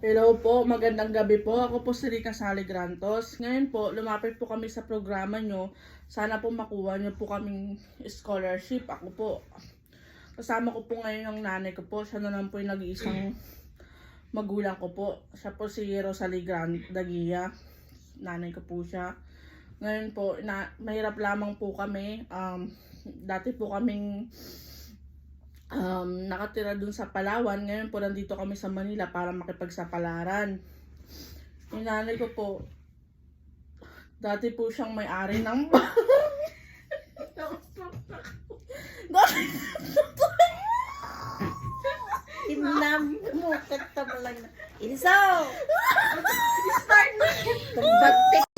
Hello po, magandang gabi po. Ako po si Rica Sally Grantos. Ngayon po, lumapit po kami sa programa nyo. Sana po makuha nyo po kaming scholarship. Ako po, kasama ko po ngayon ang nanay ko po. Siya na lang po yung nag-iisang magulang ko po. Siya po si Rosalie Dagia. Nanay ko po siya. Ngayon po, mahirap lamang po kami. Dati po kaming nakatira dun sa Palawan. Ngayon po nandito kami sa Manila para makipagsapalaran. Yung nanay ko po, dati po siyang may-ari ng Inam mo, kata mo lang. Inso! Start na! Pagbatik